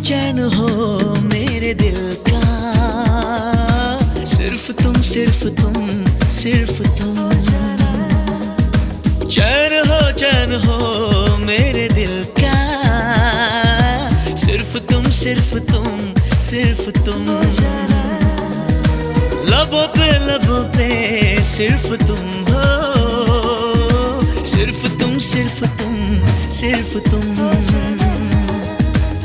चैन हो मेरे दिल का, सिर्फ तुम सिर्फ तुम सिर्फ तुम। चैन हो मेरे दिल का, सिर्फ तुम सिर्फ तुम सिर्फ तुम। लबों पे सिर्फ तुम हो, सिर्फ तुम सिर्फ तुम सिर्फ तुम।